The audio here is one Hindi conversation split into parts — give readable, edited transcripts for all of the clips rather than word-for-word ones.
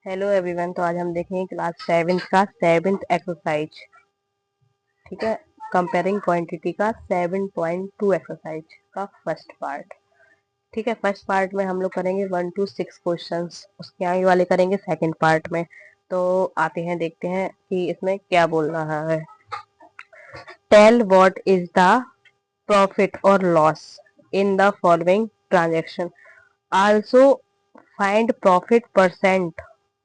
Hello everyone. तो आज हम देखेंगे क्लास 7th का 7th एक्सरसाइज। ठीक है, कंपेयरिंग क्वांटिटी का 7.2 एक्सरसाइज का फर्स्ट पार्ट। ठीक है, फर्स्ट पार्ट में हम लोग करेंगे 1 to 6 क्वेश्चंस, उसके आगे वाले करेंगे सेकंड पार्ट में। तो आते हैं, देखते हैं कि इसमें क्या बोल रहा है। Tell what is the profit और loss in the following transaction, also find profit percent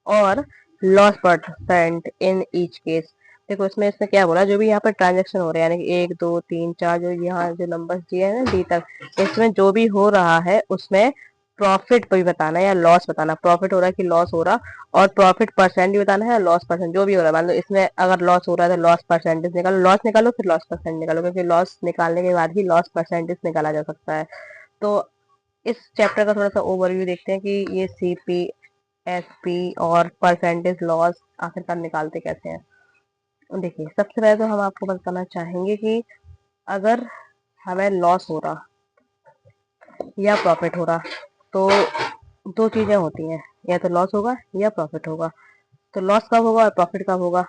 और loss percent in each case. देखो इसमें इसने क्या बोला, जो भी यहाँ पर ट्रांजेक्शन हो रहे हैं यानी कि 1 2 3 4 जो यहाँ जो नंबर्स दिए हैं ना डी तक, इसमें जो भी हो रहा है उसमें प्रॉफिट भी बताना है या लॉस बताना। प्रॉफिट हो रहा है कि लॉस हो रहा, और प्रॉफिट परसेंट भी बताना है, लॉस परसेंट जो भी हो रहा है। मान लो इसमें अगर लॉस हो रहा है तो लॉस परसेंटेज निकालो, लॉस निकालो फिर लॉस परसेंट निकालो, क्योंकि लॉस निकालने के बाद ही लॉस परसेंटेज निकाला जा सकता है। तो इस चैप्टर का थोड़ा सा ओवरव्यू देखते हैं कि ये सीपी, एसपी और परसेंटेज लॉस आखिरकार निकालते कैसे हैं। देखिए, सबसे पहले तो हम आपको बताना चाहेंगे कि अगर हमें लॉस हो रहा या प्रॉफिट हो रहा तो दो चीजें होती हैं, या तो लॉस होगा या प्रॉफिट होगा। तो लॉस कब होगा और प्रॉफिट कब होगा।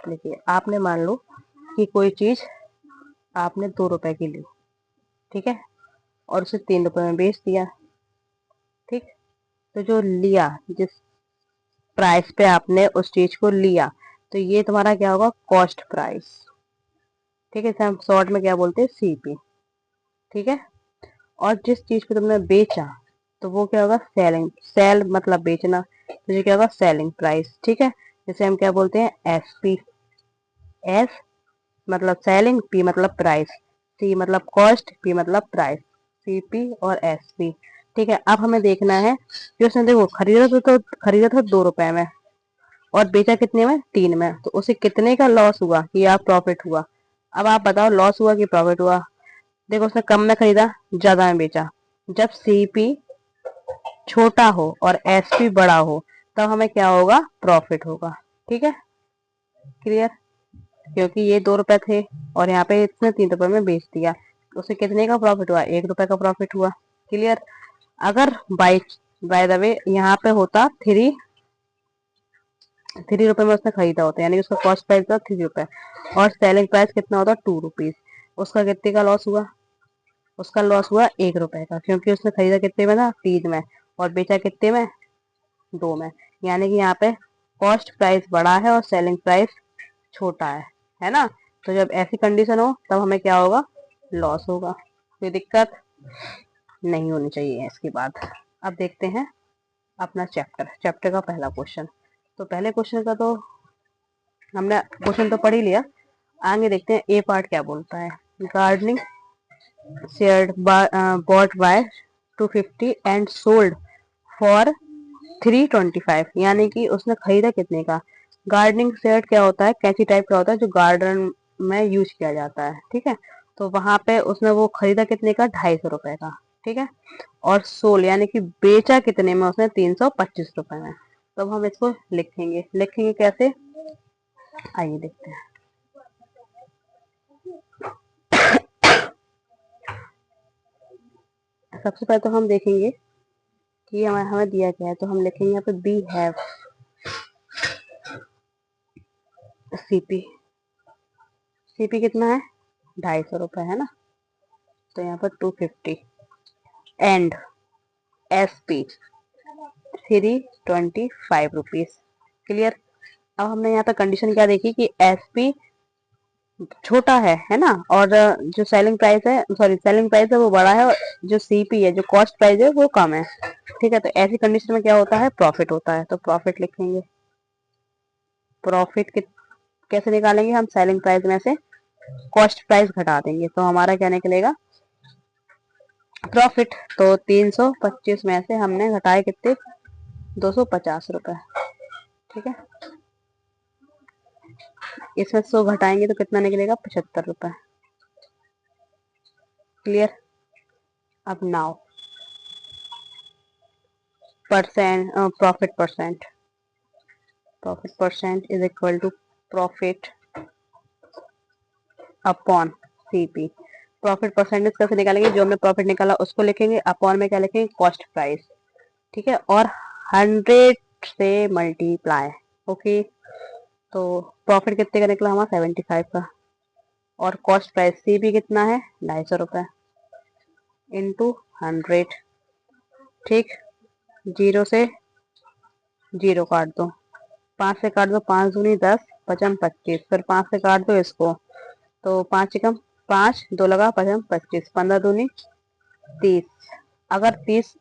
देखिए, आपने मान लो कि कोई चीज आपने 2 रुपए की ली, ठीक है, और उसे 3 रुपए में बेच दिया। ठीक, तो जो लिया, जिस प्राइस पे आपने उस चीज को लिया, तो ये तुम्हारा क्या होगा, कॉस्ट प्राइस। ठीक है, इसे हम शॉर्ट में क्या बोलते हैं, सीपी। ठीक है, और जिस चीज को तुमने बेचा तो वो क्या होगा, सेलिंग। सेल मतलब बेचना, तो ये क्या होगा, सेलिंग प्राइस। ठीक है, जिसे हम क्या बोलते हैं, एसपी। एस मतलब सेलिंग, पी मतलब प्राइस, सी मतलब कॉस्ट, पी मतलब प्राइस। सीपी और एसपी। ठीक है, अब हमें देखना है कि उसने, देखो, खरीदा था 2 रुपए में और बेचा कितने में, 3 में, तो उसे कितने का लॉस हुआ या प्रॉफिट हुआ। अब आप बताओ, लॉस हुआ कि प्रॉफिट हुआ। देखो, उसने कम में खरीदा, ज्यादा में बेचा। जब सीपी छोटा हो और एसपी बड़ा हो तब हमें क्या होगा, प्रॉफिट होगा। ठीक है, क्लियर। क्योंकि ये 2 रुपए थे और यहाँ पे इसने 3 रुपए में बेच दिया, तो उसे कितने का प्रॉफिट हुआ, 1 रुपए का प्रॉफिट हुआ। क्लियर। अगर बाय द वे यहाँ पे होता 3 रुपए में उसने खरीदा होता, यानी उसका कॉस्ट प्राइस था 3 रुपए और सेलिंग प्राइस कितना होता, 2 रुपीज। उसका कितने का लॉस हुआ, उसका लॉस हुआ 1 रुपए का, क्योंकि उसने खरीदा कितने में था, 3 में, और बेचा कितने में, 2 में। यानी कि यहाँ पे कॉस्ट प्राइस बड़ा है और सेलिंग प्राइस छोटा है ना। तो जब ऐसी कंडीशन हो तब हमें क्या होगा, लॉस होगा। कोई दिक्कत नहीं होनी चाहिए इसके बाद। अब देखते हैं अपना चैप्टर का पहला क्वेश्चन। तो पहले क्वेश्चन का तो हमने क्वेश्चन तो पढ़ ही लिया, आगे देखते हैं ए पार्ट क्या बोलता है। Gardening share bought by 250 and sold for 325, यानी कि उसने खरीदा कितने का। गार्डनिंग शेड क्या होता है, कैंची टाइप का होता है जो गार्डन में यूज किया जाता है। ठीक है, तो वहां पे उसने वो खरीदा कितने का, 250 रुपए का। ठीक है, और सोल यानी कि बेचा कितने में, उसने 325 रुपए में। तो अब हम इसको लिखेंगे कैसे, आइए देखते हैं। सबसे पहले तो हम देखेंगे कि हमें हमें दिया क्या है, तो हम लिखेंगे यहाँ पे बी हैव सीपी। सीपी कितना है, 250 रुपए है ना, तो यहाँ पर 250 एंड एसपी 325 रुपीज। क्लियर। अब हमने यहाँ पे कंडीशन क्या देखी कि एसपी छोटा है ना, और जो सेलिंग प्राइस है, सॉरी सेलिंग प्राइस है वो बड़ा है, और जो सीपी है, जो कॉस्ट प्राइस है वो कम है। ठीक है, तो ऐसी कंडीशन में क्या होता है, प्रॉफिट होता है। तो प्रॉफिट लिखेंगे। प्रॉफिट कैसे निकालेंगे हम, सेलिंग प्राइस में से कॉस्ट प्राइस घटा देंगे, तो हमारा क्या निकलेगा, प्रॉफिट। तो 325 में से हमने घटाए कितने, 250 रुपए। ठीक है, इसमें 100 घटाएंगे तो कितना निकलेगा, 75 रुपए। क्लियर। अब now percent, profit percent is equal to profit upon CP. Profit percentage कैसे निकालेंगे, जो हमने प्रॉफिट निकाला उसको लिखेंगे, अपॉन में क्या लिखेंगे, कॉस्ट प्राइस। ठीक है, और 100 से मल्टीप्लाई। ओके, तो प्रॉफिट कितने का निकला हमारा 75 का, और कॉस्ट प्राइस सी भी कितना है 250 रुपये इंटू 100। ठीक, 0 से 0 काट दो, 5 से काट दो, 5 दूनी 10, 5 25, फिर 5 से काट दो इसको, तो 5 एकम 5, 2 लगा 5 25, 15 दूनी 30। अगर 30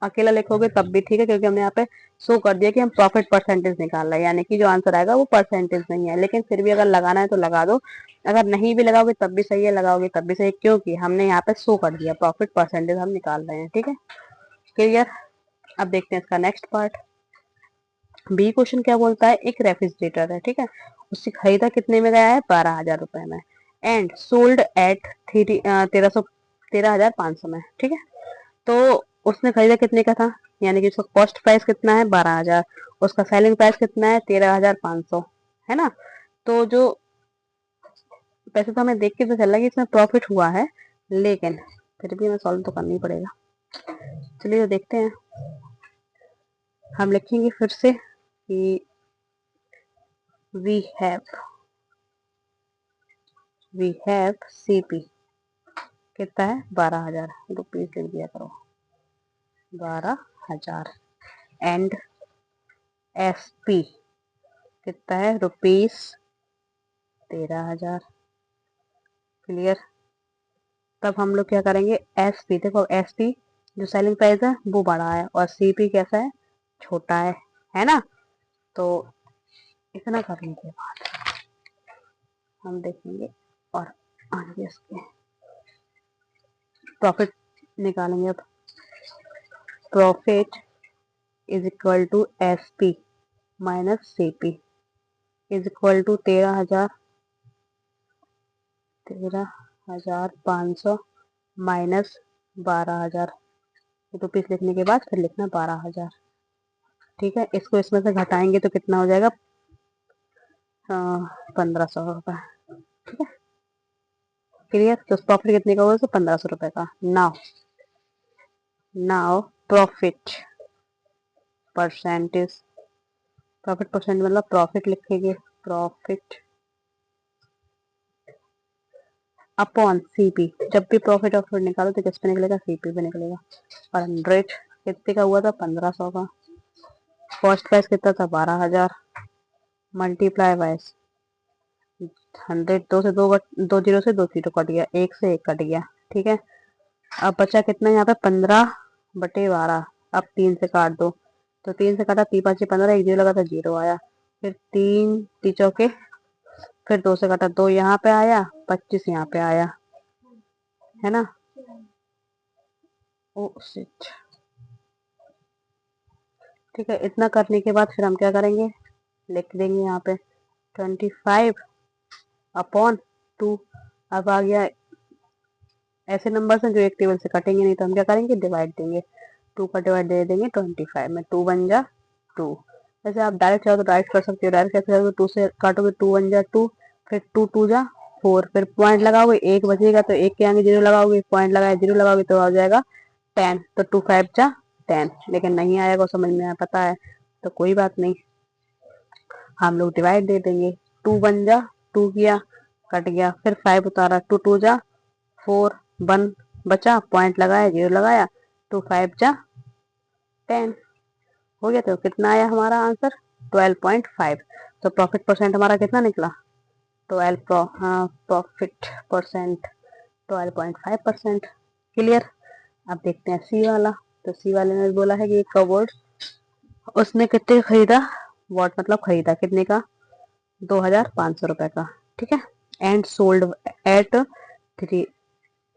अकेला लिखोगे तब भी ठीक है, क्योंकि हमने यहाँ पे शो कर दिया कि हम प्रॉफिट परसेंटेज निकाल रहे हैं, यानी कि जो आंसर आएगा वो परसेंटेज नहीं है। लेकिन फिर भी अगर लगाना है तो लगा दो, अगर नहीं भी लगाओगे तब भी सही है, लगाओगे तब भी सही है, क्योंकि हमने यहाँ पे शो कर दिया प्रॉफिट परसेंटेज हम निकाल रहे हैं। ठीक है, क्लियर। अब देखते हैं इसका नेक्स्ट पार्ट। बी क्वेश्चन क्या बोलता है, एक रेफ्रिजरेटर है, ठीक है, उससे खरीदा कितने में गया है 12,000 रुपए में, एंड सोल्ड एट 13,500 में। ठीक है, तो उसने खरीदा कितने का था, यानी कि उसका कॉस्ट प्राइस कितना है 12,000, उसका सेलिंग प्राइस कितना है 13,500, है ना। तो जो पैसे तो हमें देख के तो चल रहा है कि इसमें प्रॉफिट हुआ है, लेकिन फिर भी हमें सॉल्व तो करना ही पड़ेगा। चलिए तो देखते हैं। हम लिखेंगे फिर से कि वी हैव CP कितना है 12,000 रुपीज लिख दिया करो, 12,000, एंड SP कितना है रुपीज 13,000। क्लियर। तब हम लोग क्या करेंगे, SP, देखो SP जो सेलिंग प्राइस है वो बड़ा है और CP कैसा है, छोटा है ना। तो इतना करने के बाद हम देखेंगे और आगे इसके प्रॉफिट निकालेंगे। अब profit is equal to SP minus CP is equal to 13,500 माइनस 12,000 रुपीज लिखने के बाद फिर लिखना 12,000। ठीक है, इसको इसमें से घटाएंगे तो कितना हो जाएगा 1,500 रुपये। ठीक है, क्लियर। तो प्रॉफिट कितने का होगा, 1,500 रुपये का। Now profit percentage, profit percent मतलब प्रॉफिट लिखेंगे, प्रॉफिट अपॉन CP। जब भी प्रॉफिट और प्रॉफिट निकालो तो किस पे निकलेगा, CP पे निकलेगा। और 100 कितने का हुआ था 1,500 का, कॉस्ट प्राइस कितना था 12,000, मल्टीप्लाई बाय 100, 2 से 2 जीरो से 2 जीरो कट गया, 1 से 1 कट गया। ठीक है, अब बचा कितना यहाँ पे 15/12। अब 3 से काट दो, तो 3 से काटा 3 5 15, 1 जीरो लगा था 0 आया, फिर 3 3 चौके, फिर 2 से काटा 2 यहाँ पे आया, 25 यहाँ पे आया, है ना। Oh shit. ठीक है, इतना करने के बाद फिर हम क्या करेंगे, लिख देंगे यहाँ पे 25/2। अब आ गया, ऐसे नंबर हैं जो एक टेबल से कटेंगे नहीं, तो हम क्या करेंगे डिवाइड देंगे, 2 का डिवाइड दे देंगे 25 में, 2 1 जा 2। वैसे आप डायरेक्ट चाहो तो डायरेक्ट कर सकते हो, डायरेक्ट कैसे करोगे, 2 से काटोगे 2 1 जा 2, फिर 2 2 जा 4, फिर पॉइंट लगाओगे, 1 बचेगा तो 1 के आगे 0 लगाओगे, पॉइंट लगाए 0 लगाओगे तो आ जाएगा 10, तो 2 5 जा 10। लेकिन नहीं आएगा समझ में, पता है, तो कोई बात नहीं, हम लोग डिवाइड दे देंगे, 2 1 जा 2 किया, कट गया, फिर 5 उतारा, 2 2 जा 4, 1 बचा, पॉइंट लगाया 0 लगाया, 2 5 जा 10 हो गया। तो कितना आया हमारा आंसर 12.5। तो प्रॉफिट परसेंट हमारा कितना निकला 12, प्रॉफिट परसेंट 12.5%। क्लियर। अब देखते हैं सी वाला। तो सी वाले ने बोला है कि एक कबोर्ड उसने कितने खरीदा, वॉट मतलब खरीदा कितने का 2,500 रुपए का। ठीक है, एंड सोल्ड एट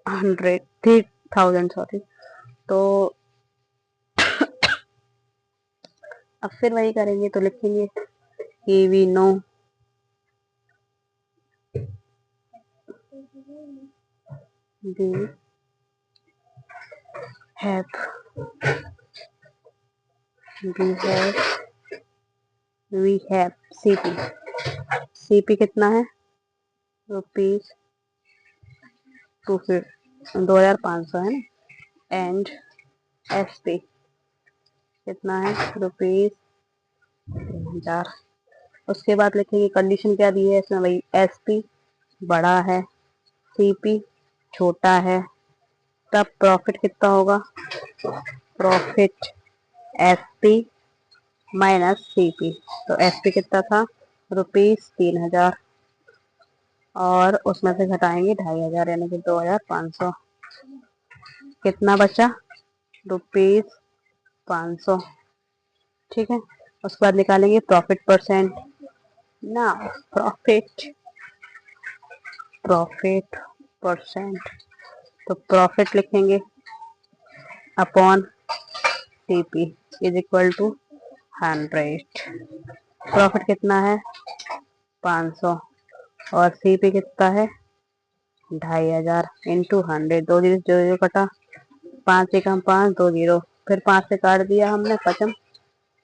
3,000 सॉरी। तो अब फिर वही करेंगे, तो लिखेंगे कि we know we have we have CP। CP कितना है रुपीज 2,500 है ना, एंड SP कितना है, ₹3,000। उसके बाद लिखेंगे कंडीशन क्या दी है इसमें भाई, SP बड़ा है, CP छोटा है, तब प्रॉफिट कितना होगा, प्रॉफिट SP माइनस CP। तो SP कितना था, ₹3,000, और उसमें से घटाएंगे 2,500 यानी कि 2,500। कितना बचा, ₹500। ठीक है, उसके बाद निकालेंगे प्रॉफिट परसेंट ना, प्रॉफिट प्रॉफिट परसेंट। तो प्रॉफिट लिखेंगे upon CP is equal to 100। प्रॉफिट कितना है, 500, और CP कितना है, 2,500 इंटू 100। 2 जीरो जो कटा, 5 एकम 5, 2 जीरो, फिर 5 से काट दिया हमने, पचम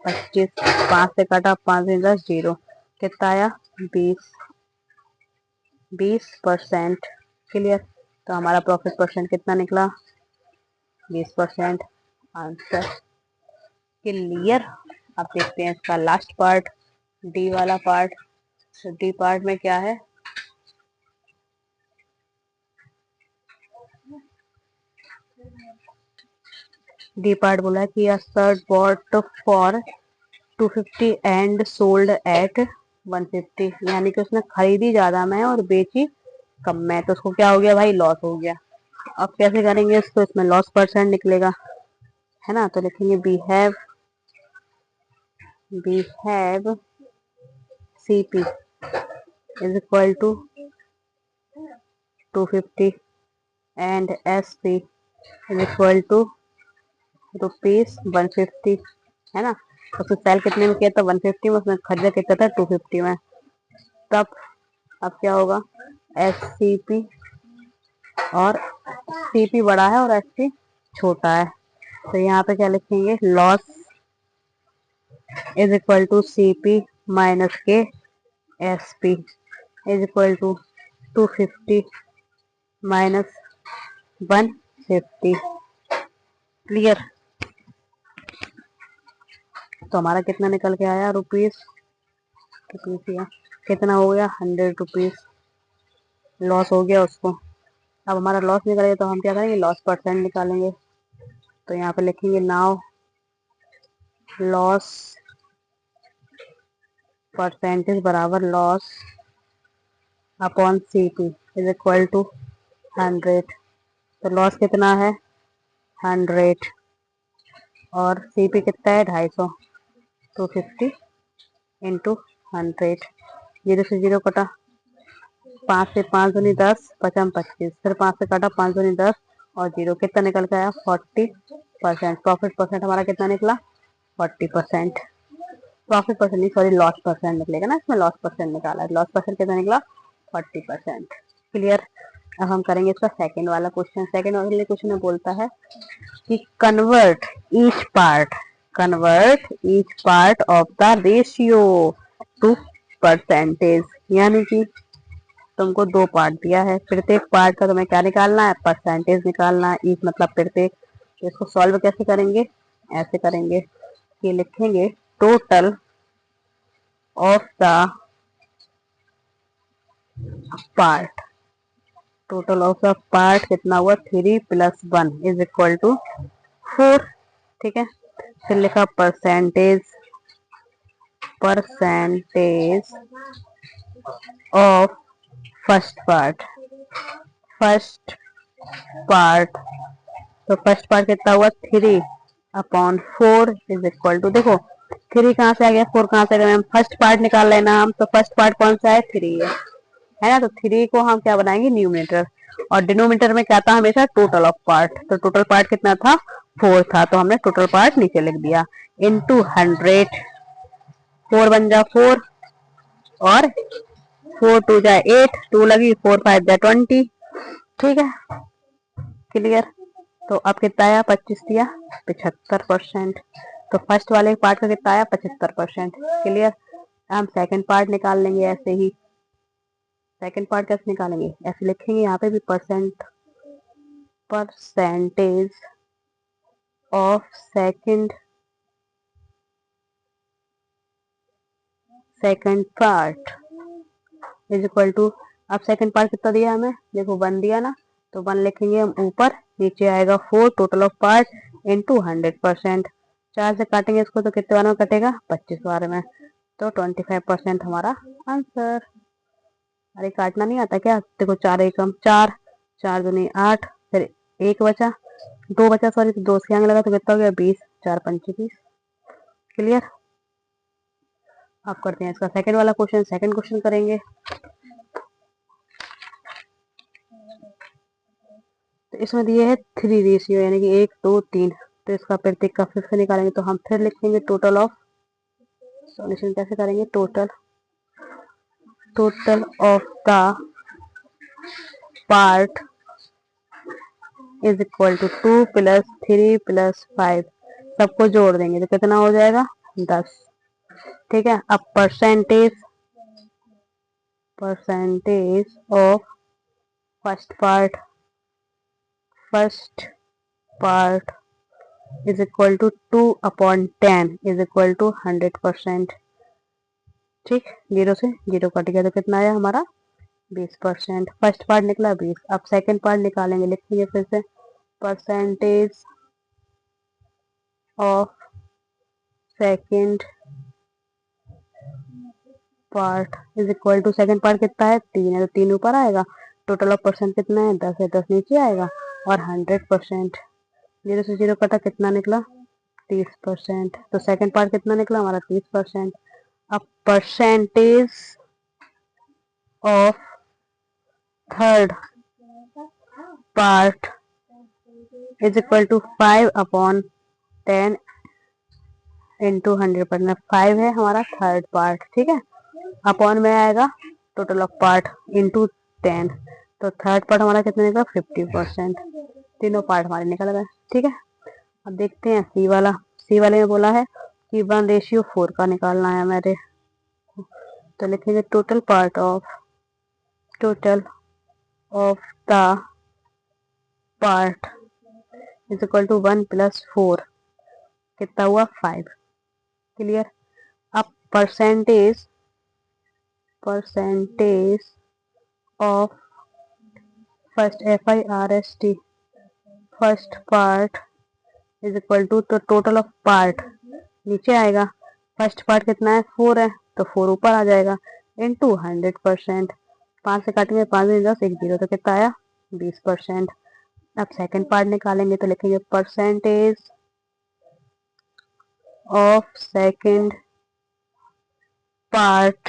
25, 5 से काटा, 5 में 10, जीरो, कितना आया, 20%। क्लियर। तो हमारा प्रॉफिट परसेंट कितना निकला, 20%। Answer clear. अब देखते हैं इसका लास्ट पार्ट, डी वाला पार्ट। तो डी पार्ट में क्या है, डी पार्ट बोला है कि a shirt bought for 250 and sold at 150, यानी कि उसने खरीदी ज्यादा में और बेची कम में, तो उसको क्या हो गया भाई, लॉस हो गया। अब कैसे करेंगे इसको, इसमें लॉस परसेंट निकलेगा, है ना। तो लिखेंगे we have CP is equal to 250 and SP is equal to ₹150, है ना। उसको सेल कितने में किया था, 150 में, उसने खरीदा कितना था, 250 में। तब अब क्या होगा, SCP, और CP बड़ा है और SP छोटा है। तो यहाँ पे क्या लिखेंगे, loss is equal to CP minus के SP is equal to 250 minus 150। Clear. तो हमारा कितना निकल के आया, रुपीस कितना हो गया, ₹100 लॉस हो गया उसको। अब हमारा लॉस निकलेगा तो हम क्या करेंगे, लॉस परसेंट निकालेंगे। तो यहाँ पे लिखेंगे नाउ लॉस परसेंटेज बराबर loss upon CP is equal to 100। तो लॉस कितना है, 100, और CP कितना है, 250, 250 इंटू 100। जीरो से जीरो कटा, 5 से 5 दूनी 10, पचम 25, फिर 5 से काटा, 5 दूनी 10, और जीरो, कितना निकल के आया, 40%। प्रॉफिट परसेंट हमारा कितना निकला, 40%। प्रॉफिट परसेंट नहीं, सॉरी, लॉस परसेंट निकलेगा ना, इसमें लॉस परसेंट निकाला है। लॉस परसेंट कितना निकला, 40%। क्लियर। अब हम करेंगे इसका सेकंड वाला क्वेश्चन। सेकंड वाले क्वेश्चन में बोलता है कि convert each part of the ratio two percentage, यानी कि तुमको 2 पार्ट दिया है, प्रत्येक पार्ट का तुम्हें क्या निकालना है, परसेंटेज निकालना है। ईच मतलब प्रत्येक। तो इसको सॉल्व कैसे करेंगे, ऐसे करेंगे कि लिखेंगे total of the part, total of the part कितना हुआ, 3 + 1 इज इक्वल टू 4। ठीक है, फिर लिखा percentage of first part, first part. तो फर्स्ट पार्ट कितना हुआ, 3/4 इज इक्वल टू, देखो 3 कहाँ से आ गया, 4 कहाँ से आ गया, मैम फर्स्ट पार्ट निकाल लेना हम। तो फर्स्ट पार्ट कौन सा है, 3 है ना। तो 3 को हम क्या बनाएंगे, न्यूमिनेटर, और डिनोमिनेटर में क्या था हमेशा, टोटल ऑफ पार्ट। तो टोटल पार्ट कितना था, 4 था, तो हमने टोटल पार्ट नीचे लिख दिया, इनटू 100। 4 बन जा 4, और 4 2 जा 8, 2 लगी, 4 5 जा 20। ठीक है, क्लियर। तो अब कितना आया, 25 दिया, 75%। तो फर्स्ट वाले पार्ट का कितना आया, 75%। क्लियर। हम सेकंड पार्ट निकाल लेंगे ऐसे ही। सेकंड पार्ट कैसे निकालेंगे, ऐसे लिखेंगे यहाँ पे भी percentage of second second part is equal to, अब सेकंड पार्ट कितना दिया हमें, देखो 1 दिया ना, तो 1 लिखेंगे हम ऊपर, नीचे आएगा 4 टोटल ऑफ पार्ट इंटू 100%। 4 से काटेंगे इसको तो कितने बार में कटेगा, 25 बार में, तो 25% हमारा आंसर। अरे काटना नहीं आता क्या, देखो 4 एकम 4, 4 दूनी 8, फिर 1 बचा, 2 बचा सॉरी, तो 2 से आगे लगा तो कितना हो गया 20, 4 पंचे 20। क्लियर। अब करते हैं इसका सेकंड वाला क्वेश्चन, सेकंड क्वेश्चन करेंगे। तो इसमें दिए है 3 रेशियो यानी कि 1 2 3, तो इसका प्रत्येक का 5 निकालेंगे, तो हम फिर लिखेंगे टोटल ऑफ, सॉल्यूशन कैसे करेंगे, total of the part is equal to 2 plus 3 plus 5, सबको जोड़ देंगे तो कितना हो जाएगा 10। ठीक है। अब percentage of first part is equal to 2/10 is equal to 100%। ठीक, 0 से 0 कट गया तो कितना आया हमारा 20%। फर्स्ट पार्ट निकला 20। अब सेकंड पार्ट निकालेंगे, लिखेंगे फिर से percentage of second part is equal to, second part कितना है 3 है, तो 3 ऊपर आएगा, टोटल ऑफ परसेंट कितना है 10 है, 10 नीचे आएगा, और 100%। 0 से 0 कटा कितना निकला 30%, तो सेकंड पार्ट कितना निकला हमारा 30%। अब percentage of third part is equal to 5/10 into 100%। 5 है हमारा थर्ड पार्ट, ठीक है, अपॉन में आएगा टोटल ऑफ पार्ट इंटू 10, तो थर्ड पार्ट हमारा कितना निकला 50%। तीनों पार्ट हमारे निकल गए। ठीक है। अब देखते हैं सी वाला। सी वाले में बोला है कि 1:4 का निकालना है हमारे, तो लिखेंगे total of the part is equal to 1 plus 4, कितना हुआ 5। क्लियर। अब percentage of first FIRST first part is equal to, तो टोटल ऑफ पार्ट नीचे आएगा, फर्स्ट पार्ट कितना है 4 है, तो 4 ऊपर आ जाएगा, इंटू 100%। 5 से काटेंगे, 5 में 10 1 0, तो कितना आया 20%। अब सेकंड पार्ट निकालेंगे तो लिखेंगे percentage of second part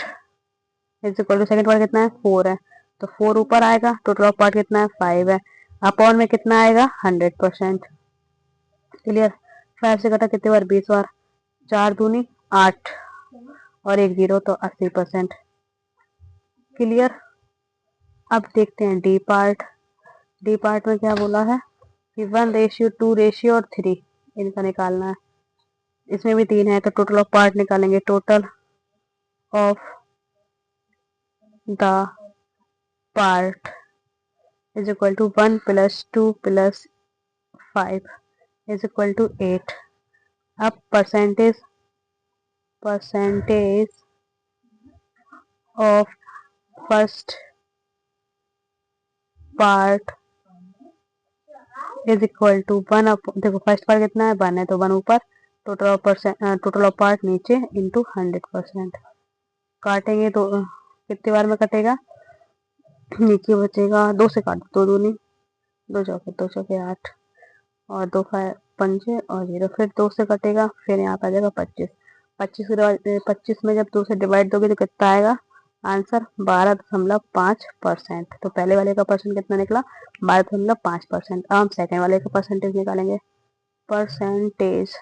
is equal to, second part कितना है 4 है, तो 4 ऊपर आएगा, टोटल ऑफ पार्ट कितना है 5 है, अपॉन में कितना आएगा 100%। क्लियर। 5 से कटा कितने बार 20 बार, 4 दूनी 8 और 1 0, तो 80%। क्लियर। अब देखते हैं डी पार्ट। डी पार्ट में क्या बोला है कि 1:2 रेशियो और 3 इनका निकालना है। इसमें भी 3 है, तो टोटल ऑफ पार्ट निकालेंगे, total of the part is equal to 1 plus 2 plus 5 is equal to 8। अब percentage of first part is equal to 1, देखो फर्स्ट पार्ट कितना है 1 है, तो 1 ऊपर, टोटल ऑफ पार्ट नीचे इंटू 100%। काटेंगे तो कितने बार में कटेगा, नीचे बचेगा 2 से काट दो, 2 दूनी 2 चौके 8 और 2 पंजे और 0, फिर 2 से कटेगा, फिर यहाँ पे आ जाएगा 25। 25 में जब 2 से डिवाइड दोगे तो कितना आएगा आंसर 12.5%। तो पहले वाले का परसेंट कितना निकला 12.5%। अब हम सेकेंड वाले का परसेंटेज निकालेंगे, परसेंटेज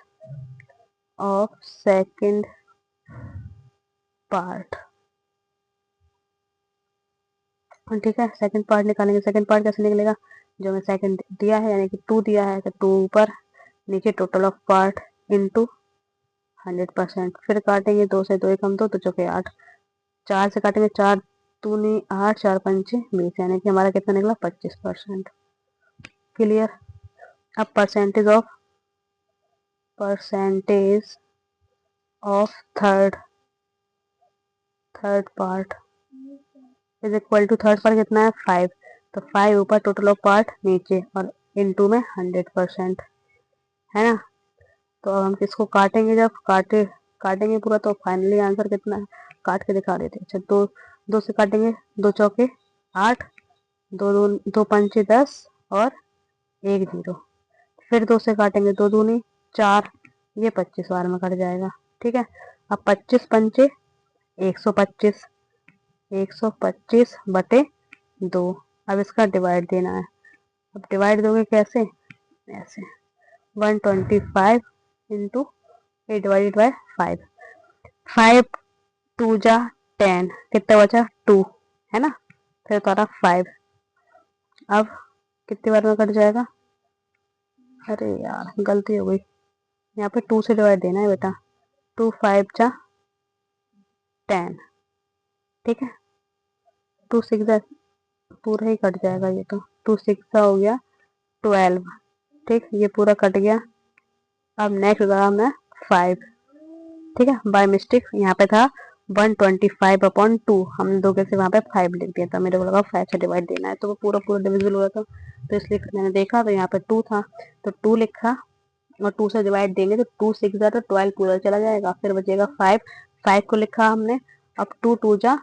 ऑफ सेकेंड पार्ट। ठीक है, सेकंड पार्ट निकालेंगे। सेकंड पार्ट कैसे निकलेगा, जो हमें सेकंड दिया है यानी कि 2 दिया है, तो 2 ऊपर, नीचे टोटल ऑफ पार्ट इंटू 100%। फिर काटेंगे 2 से 2 कम 2, तो चौके 8, 4 से काटेंगे 4 दूनी 8, 4 पंचे 20, यानी कि हमारा कितना निकला 25%। क्लियर। अब percentage of third third part is equal to third part कितना है 5, तो 5 ऊपर टोटल ऑफ पार्ट नीचे और इनटू में 100% है ना। तो अब हम किसको काटेंगे, जब काटेंगे पूरा तो फाइनली आंसर कितना है, काट के दिखा देते। अच्छा दो से काटेंगे, 2 चौके 8, दो पंचे 10 और 1 0। फिर 2 से काटेंगे, 2 दूनी 4, ये 25 बार में कट जाएगा। ठीक है, अब 25 पंचे 125, 125 बटे 2। अब इसका डिवाइड देना है। अब डिवाइड दोगे कैसे, ऐसे 125 इंटू ए डिवाइडेड बाय 5, 5 2 जा 10, कितना बचा 2 है ना, फिर तुम्हारा 5। अब कितनी बार में कट जाएगा, अरे यार गलती हो गई, यहाँ पे 2 से डिवाइड देना है बेटा, 2 5 जा 10, ठीक है, 2 6 पूरा ही कट जाएगा ये तो, 2 6 हो गया 12, ठीक, ये पूरा कट गया। अब नेक्स्ट काम है 5, ठीक है, बाय मिस्टेक यहाँ पे था 125/2, हमने 2 से वहाँ पे 5 लिख दिया था, मेरे को लगा 5 से डिवाइड देना है, तो वो पूरा पूरा डिविजिबल हो रहा था, तो इसलिए मैंने देखा तो यहाँ पे 2 था तो 2 लिखा, और 2 से डिवाइड देंगे तो 2 6 जा तो 12 पूरा चला जाएगा, फिर बचेगा 5, 5 को लिखा हमने। अब 2 2 जा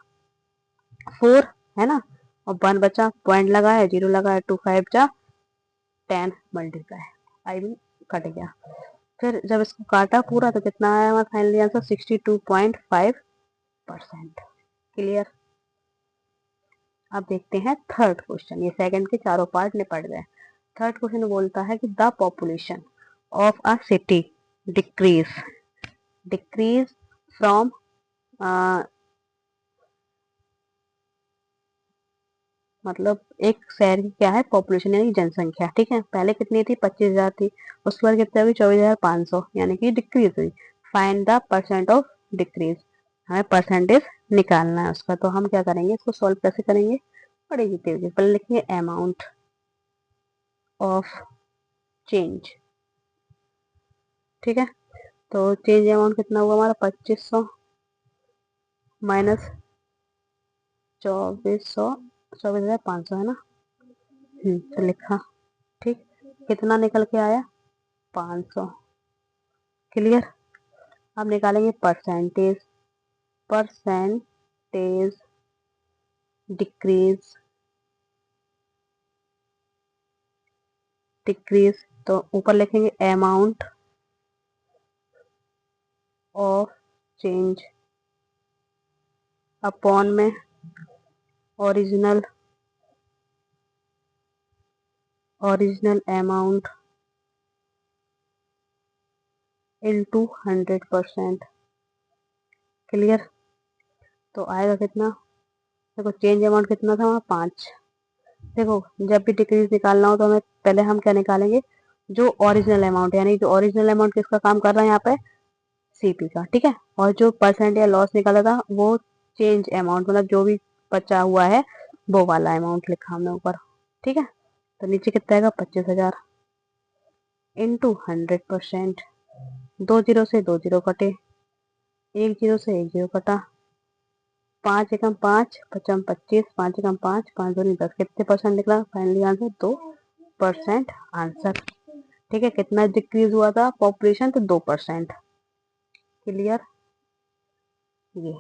4 है ना, और 1 बचा, पॉइंट लगाया 0 लगाया, 2 5 जा 10 मल्टीप्लाई आई मीन कट गया। फिर जब इसको काटा पूरा तो कितना आया हमारा फाइनली आंसर 62.5%। क्लियर। अब देखते हैं थर्ड क्वेश्चन, ये सेकंड के चारों पार्ट निपट गए। थर्ड क्वेश्चन बोलता है कि the population of a city decrease from मतलब एक शहर की क्या है पॉपुलेशन यानी जनसंख्या, ठीक है, पहले कितनी थी 25,000 थी, उसके बाद कितनी हुई 24,500 यानी कि डिक्रीज हुई। Find the percent of decrease, हमें परसेंटेज निकालना है उसका, तो हम क्या करेंगे, इसको सॉल्व कैसे करेंगे, पढ़ेगी तेजी, पहले लिखेंगे अमाउंट ऑफ चेंज, ठीक है, तो चेंज अमाउंट कितना हुआ हमारा 2500 माइनस 2400, 24,500 है ना, तो लिखा, ठीक, कितना निकल के आया 500। क्लियर। अब निकालेंगे परसेंटेज, परसेंटेज डिक्रीज, डिक्रीज तो ऊपर लिखेंगे अमाउंट ऑफ चेंज अपॉन में ओरिजिनल अमाउंट इनटू 100%। क्लियर। तो आएगा कितना, देखो चेंज अमाउंट कितना था वहाँ 5, देखो जब भी डिक्रीज निकालना हो तो हमें पहले हम क्या निकालेंगे, जो ओरिजिनल अमाउंट, यानी जो ओरिजिनल अमाउंट किसका काम कर रहा है यहाँ पे सीपी का, ठीक है, और जो परसेंट या लॉस निकाला था वो चेंज अमाउंट, मतलब जो भी बचा हुआ है वो वाला अमाउंट लिखा हमने ऊपर, ठीक है, तो नीचे कितना आएगा 25,000 इंटू 100%, 2 जीरो से 2 जीरो कटे, 1 जीरो से 1 जीरो कटा, 5 एकम 5 पचम 25, 5 एकम 5 5 दूनी 10, कितने परसेंट निकला फाइनली आंसर 2% आंसर, ठीक है, कितना डिक्रीज हुआ था पॉपुलेशन तो 2%। क्लियर। ये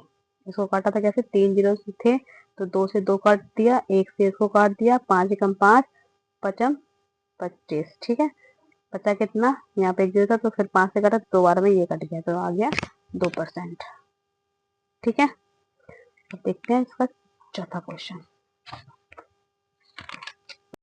इसको काटा था कैसे, 3 जीरो थे तो 2 से 2 काट दिया, 1 से इसको काट दिया, 5 एकम 5 पचम 25, ठीक है, पता कितना, यहाँ पे 1 जीरो था तो फिर 5 से काटा तो 2 बार में ये कट गया तो आ गया 2%। ठीक है, अब देखते हैं इसका चौथा क्वेश्चन।